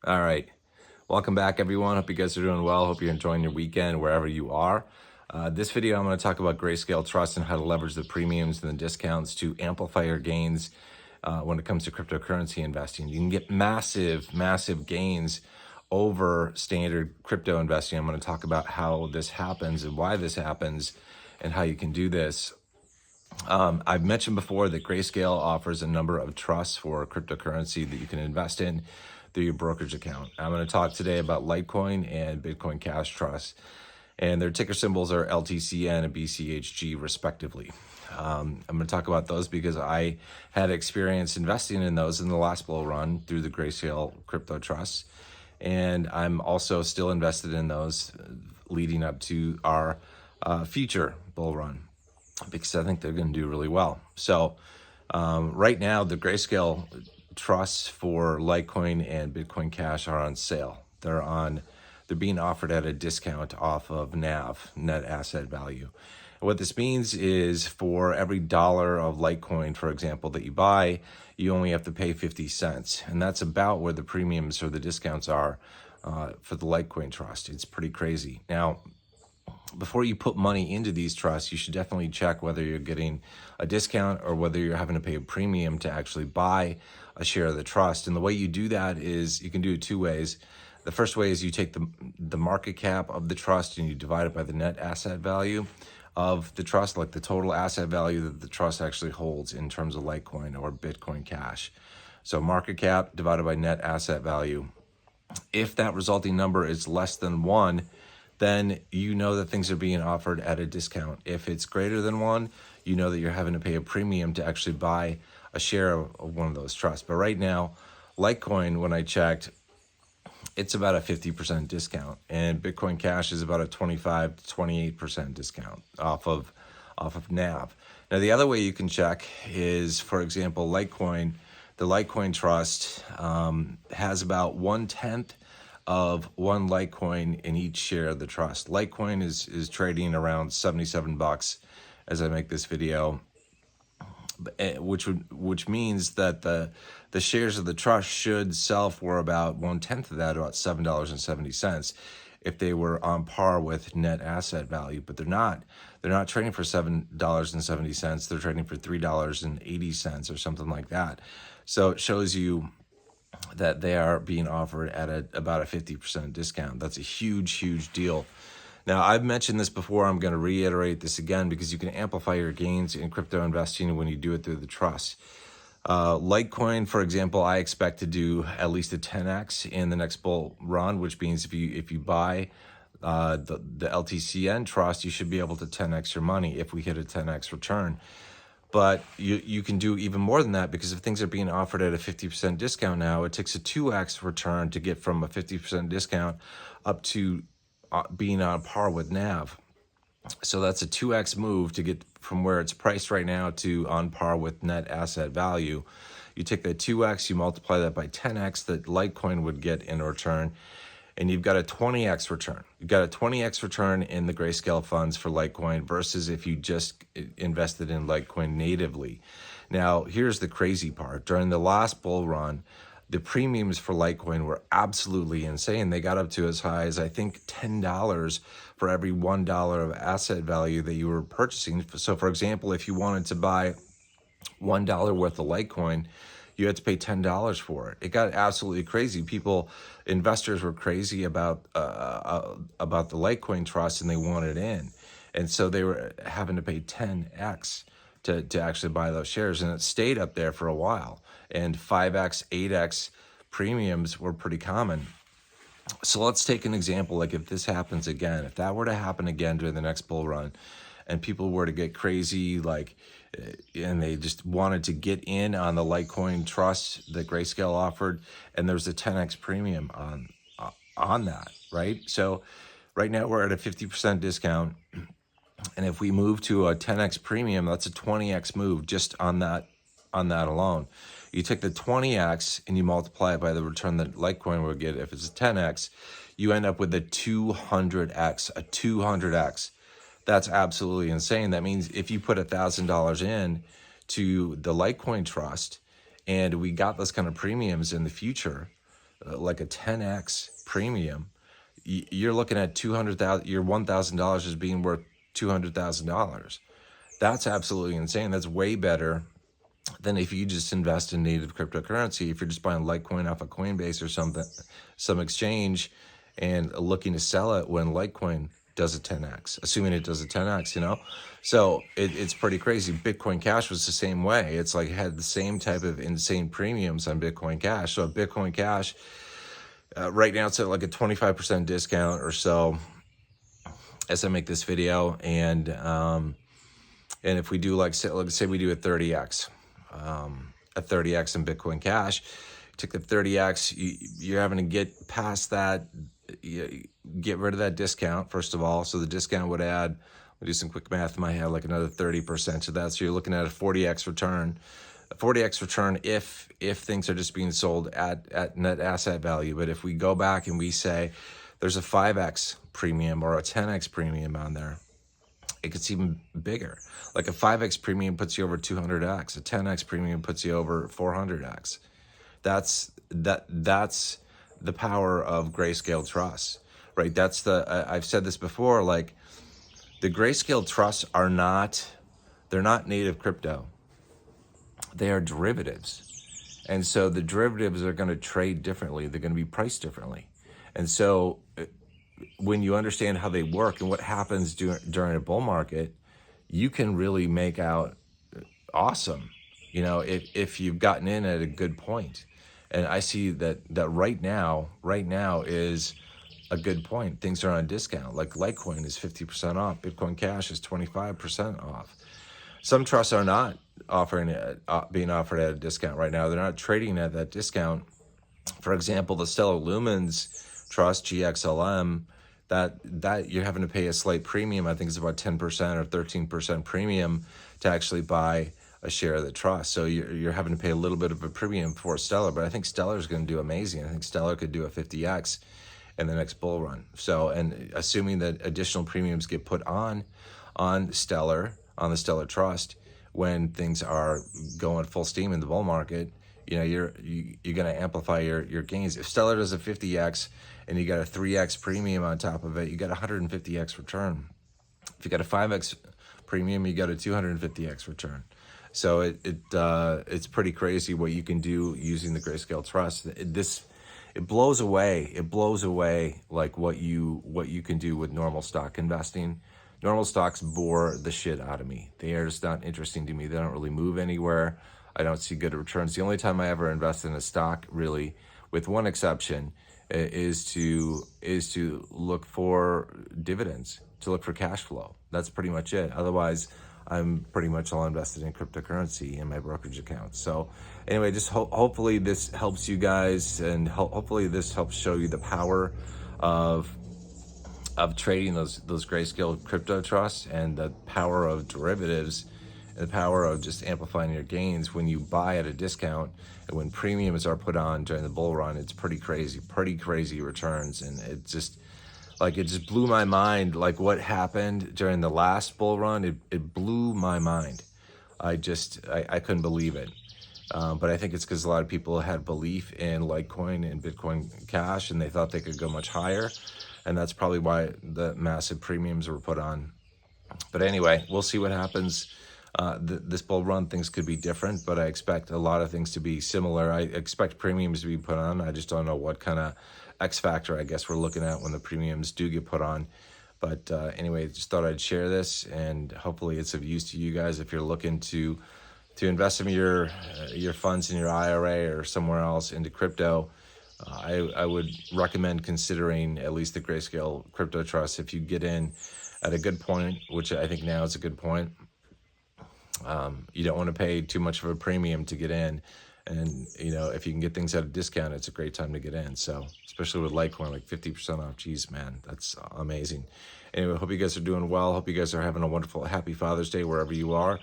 All right. Welcome back, everyone. Hope you guys are doing well. Hope you're enjoying your weekend wherever you are. This video, I'm going to talk about Grayscale Trust and how to leverage the premiums and the discounts to amplify your gains when it comes to cryptocurrency investing. You can get massive gains over standard crypto investing. I'm going to talk about how this happens and why this happens and how you can do this. I've mentioned before that Grayscale offers a number of trusts for cryptocurrency that you can invest in through your brokerage account. I'm going to talk today about Litecoin and Bitcoin Cash Trust, and their ticker symbols are LTCN and BCHG respectively. I'm going to talk about those because I had experience investing in those in the last bull run through the Grayscale crypto trusts, and I'm also still invested in those leading up to our future bull run, because I think they're going to do really well. So right now, the Grayscale trusts for Litecoin and Bitcoin Cash are on sale. They're being offered at a discount off of NAV, net asset value. And what this means is for every dollar of Litecoin, for example, that you buy, you only have to pay 50 cents. And that's about where the premiums or the discounts are for the Litecoin trust. It's pretty crazy. Now, before you put money into these trusts, you should definitely check whether you're getting a discount or whether you're having to pay a premium to actually buy a share of the trust. And the way you do that is you can do it two ways. The first way is you take the market cap of the trust and you divide it by the net asset value of the trust, like the total asset value that the trust actually holds in terms of Litecoin or Bitcoin Cash. So market cap divided by net asset value. If that resulting number is less than 1, then you know that things are being offered at a discount. If it's greater than 1, you know that you're having to pay a premium to actually buy a share of one of those trusts. But right now, Litecoin, when I checked, it's about a 50% discount, and Bitcoin Cash is about a 25 to 28% discount off of NAV. Now, the other way you can check is, for example, Litecoin. The Litecoin trust has about 1/10 of one Litecoin in each share of the trust. Litecoin is trading around $77 as I make this video, which means that the shares of the trust should sell for about 1/10 of that, about $7.70, if they were on par with net asset value. But they're not. They're not trading for $7.70. They're trading for $3.80 or something like that. So it shows you that they are being offered at about a 50% discount. That's a huge deal. Now, I've mentioned this before. I'm going to reiterate this again because you can amplify your gains in crypto investing when you do it through the trust. Litecoin, for example, I expect to do at least a 10x in the next bull run, which means if you buy the LTCN trust, you should be able to 10x your money if we hit a 10x return. But you can do even more than that, because if things are being offered at a 50% discount now, it takes a 2x return to get from a 50% discount up to being on par with NAV. So that's a 2x move to get from where it's priced right now to on par with net asset value. You take that 2x, you multiply that by 10x that Litecoin would get in return, and you've got a 20x return. You've got a 20x return in the Grayscale funds for Litecoin versus if you just invested in Litecoin natively. Now, here's the crazy part. During the last bull run, the premiums for Litecoin were absolutely insane. They got up to as high as, I think, $10 for every $1 of asset value that you were purchasing. So, for example, if you wanted to buy $1 worth of Litecoin, you had to pay $10 for it. It got absolutely crazy. Investors were crazy about the Litecoin trust, and they wanted in. And so they were having to pay 10x to actually buy those shares. And it stayed up there for a while. And 5x, 8x premiums were pretty common. So let's take an example. Like if this happens again, if that were to happen again during the next bull run, and people were to get crazy, and they just wanted to get in on the Litecoin trust that Grayscale offered, and there's a 10x premium on that, right? So right now we're at a 50% discount, and if we move to a 10x premium, that's a 20x move just on that alone. You take the 20x and you multiply it by the return that Litecoin would get. If it's a 10x, you end up with a 200x. That's absolutely insane. That means if you put $1,000 in to the Litecoin trust and we got those kind of premiums in the future, like a 10x premium, you're looking at 200,000. Your $1,000 is being worth $200,000. That's absolutely insane. That's way better than if you just invest in native cryptocurrency. If you're just buying Litecoin off of Coinbase or something, some exchange, and looking to sell it when Litecoin does a 10x, assuming it does a 10x, you know? So it's pretty crazy. Bitcoin Cash was the same way. It's like it had the same type of insane premiums on Bitcoin Cash. So Bitcoin Cash, right now it's at like a 25% discount or so as I make this video. And if we do like say we do a 30x, a 30x in Bitcoin Cash, take the 30x, you're having to get past that, get rid of that discount first of all. So the discount would add, I'll do some quick math in my head, like another 30% to that. So you're looking at a 40x return. A 40x return if things are just being sold at net asset value. But if we go back and we say there's a 5x premium or a 10x premium on there, it gets even bigger. Like a 5x premium puts you over 200x. A 10x premium puts you over 400x. That's the power of Grayscale Trust, right? That's I've said this before, like the Grayscale Trusts they're not native crypto. They are derivatives. And so the derivatives are going to trade differently. They're going to be priced differently. And so when you understand how they work and what happens during a bull market, you can really make out awesome, you know, if you've gotten in at a good point. And I see that right now is a good point. Things are on discount. Like Litecoin is 50% off. Bitcoin Cash is 25% off. Some trusts are not being offered at a discount right now. They're not trading at that discount. For example, the Stellar Lumens Trust, GXLM, that you're having to pay a slight premium. I think it's about 10% or 13% premium to actually buy a share of the trust. So you're having to pay a little bit of a premium for Stellar, but I think Stellar is going to do amazing. I think Stellar could do a 50x in the next bull run. So, and assuming that additional premiums get put on Stellar, on the Stellar Trust, when things are going full steam in the bull market, you know, you're going to amplify your gains. If Stellar does a 50x and you got a 3x premium on top of it, you got a 150x return. If you got a 5x premium, you got a 250x return. So it's pretty crazy what you can do using the Grayscale Trust. It blows away like what you can do with normal stock investing. Normal stocks bore the shit out of me. They are just not interesting to me. They don't really move anywhere. I don't see good returns. The only time I ever invest in a stock, really, with one exception, is to look for dividends, to look for cash flow. That's pretty much it. Otherwise, I'm pretty much all invested in cryptocurrency in my brokerage account. So anyway, just hopefully this helps you guys, and hopefully this helps show you the power of trading those Grayscale crypto trusts, and the power of derivatives, and the power of just amplifying your gains when you buy at a discount, and when premiums are put on during the bull run. It's pretty crazy returns. And it just blew my mind, like what happened during the last bull run. It blew my mind. I couldn't believe it. But I think it's because a lot of people had belief in Litecoin and Bitcoin Cash, and they thought they could go much higher. And that's probably why the massive premiums were put on. But anyway, we'll see what happens. This bull run, things could be different, but I expect a lot of things to be similar. I expect premiums to be put on. I just don't know what kind of X factor, I guess, we're looking at when the premiums do get put on. But anyway, just thought I'd share this, and hopefully it's of use to you guys if you're looking to invest some of your funds in your IRA or somewhere else into crypto. I would recommend considering at least the Grayscale Crypto Trust if you get in at a good point, which I think now is a good point. You don't want to pay too much of a premium to get in. And, you know, if you can get things at a discount, it's a great time to get in. So, especially with Litecoin, like 50% off. Geez, man, that's amazing. Anyway, hope you guys are doing well. Hope you guys are having a wonderful, happy Father's Day wherever you are.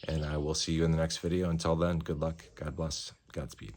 And I will see you in the next video. Until then, good luck. God bless. Godspeed.